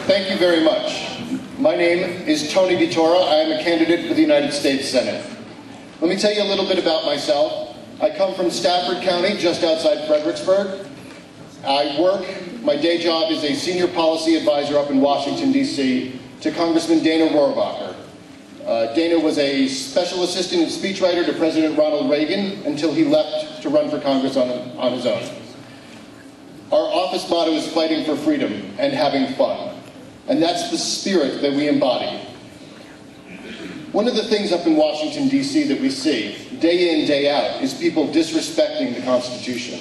Thank you very much. My name is Tony DeTora. I am a candidate for the United States Senate. Let me tell you a little bit about myself. I come from Stafford County, just outside Fredericksburg. My day job is a senior policy advisor up in Washington, D.C. to Congressman Dana Rohrabacher. Dana was a special assistant and speechwriter to President Ronald Reagan until he left to run for Congress on his own. Our office motto is fighting for freedom and having fun. And that's the spirit that we embody. One of the things up in Washington, D.C. that we see day in, day out is people disrespecting the Constitution.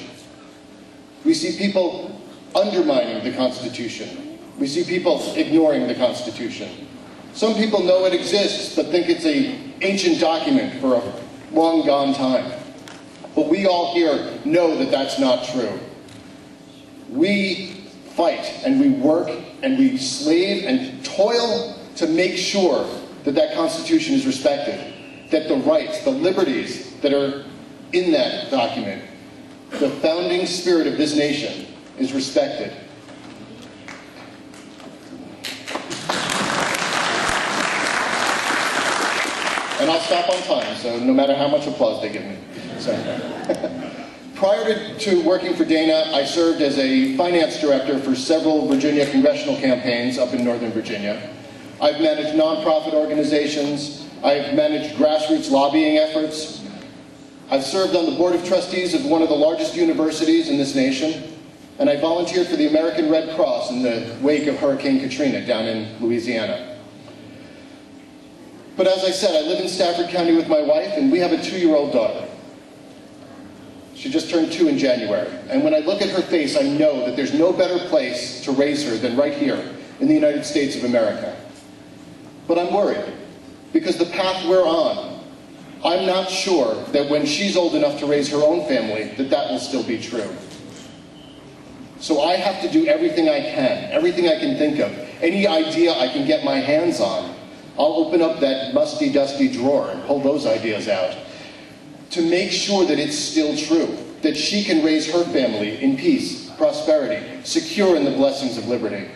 We see people undermining the Constitution. We see people ignoring the Constitution. Some people know it exists, but think it's an ancient document for a long gone time. But we all here know that that's not true. We fight and we work and we slave and toil to make sure that that Constitution is respected, that the rights, the liberties that are in that document, the founding spirit of this nation is respected. And I'll stop on time, so no matter how much applause they give me. Prior to working for Dana, I served as a finance director for several Virginia congressional campaigns up in Northern Virginia. I've managed nonprofit organizations. I've managed grassroots lobbying efforts. I've served on the board of trustees of one of the largest universities in this nation. And I volunteered for the American Red Cross in the wake of Hurricane Katrina down in Louisiana. But as I said, I live in Stafford County with my wife, and we have a 2-year-old daughter. She just turned 2 in January. And when I look at her face, I know that there's no better place to raise her than right here in the United States of America. But I'm worried, because the path we're on, I'm not sure that when she's old enough to raise her own family, that will still be true. So I have to do everything I can, everything I can think of, any idea I can get my hands on. I'll open up that musty, dusty drawer and pull those ideas out to make sure that it's still true, that she can raise her family in peace, prosperity, secure in the blessings of liberty.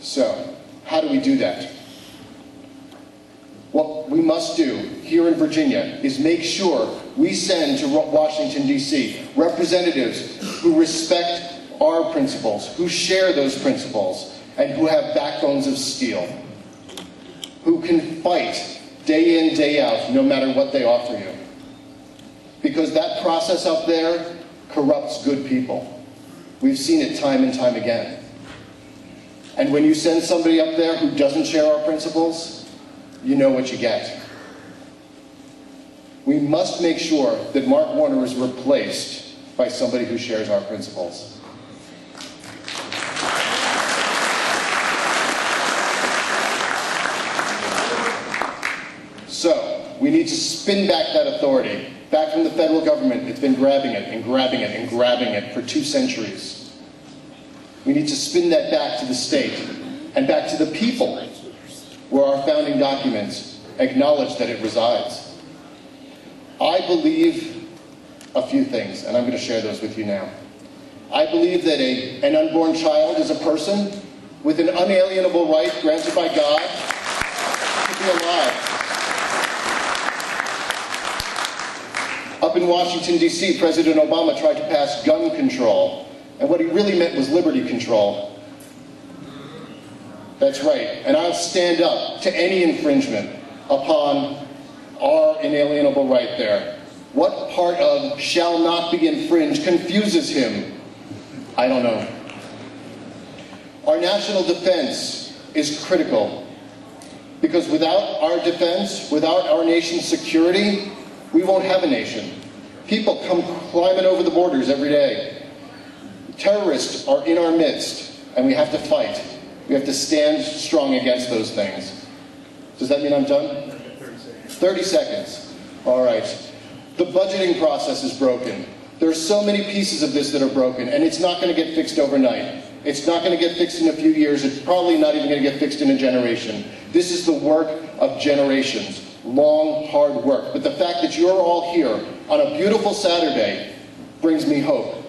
So, how do we do that? What we must do here in Virginia is make sure we send to Washington, D.C. representatives who respect our principles, who share those principles, and who have backbones of steel, who can fight day in, day out, no matter what they offer you. Because that process up there corrupts good people. We've seen it time and time again. And when you send somebody up there who doesn't share our principles, you know what you get. We must make sure that Mark Warner is replaced by somebody who shares our principles. So, we need to spin back that authority, back from the federal government. It's been grabbing it and grabbing it and grabbing it for 2 centuries. We need to spin that back to the state and back to the people where our founding documents acknowledge that it resides. I believe a few things, and I'm going to share those with you now. I believe that an unborn child is a person with an unalienable right granted by God to be alive. Up in Washington, D.C., President Obama tried to pass gun control, and what he really meant was liberty control. That's right, and I'll stand up to any infringement upon our inalienable right there. What part of shall not be infringed confuses him? I don't know. Our national defense is critical, because without our defense, without our nation's security, we won't have a nation. People come climbing over the borders every day. Terrorists are in our midst, and we have to fight. We have to stand strong against those things. Does that mean I'm done? 30 seconds. All right. The budgeting process is broken. There are so many pieces of this that are broken, and it's not going to get fixed overnight. It's not going to get fixed in a few years. It's probably not even going to get fixed in a generation. This is the work of generations. Long, hard work. But the fact that you're all here on a beautiful Saturday brings me hope.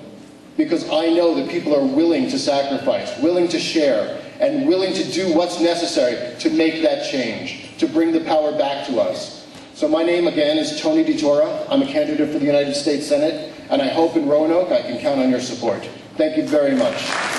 because I know that people are willing to sacrifice, willing to share, and willing to do what's necessary to make that change, to bring the power back to us. So my name again is Tony DeTora. I'm a candidate for the United States Senate, and I hope in Roanoke I can count on your support. Thank you very much.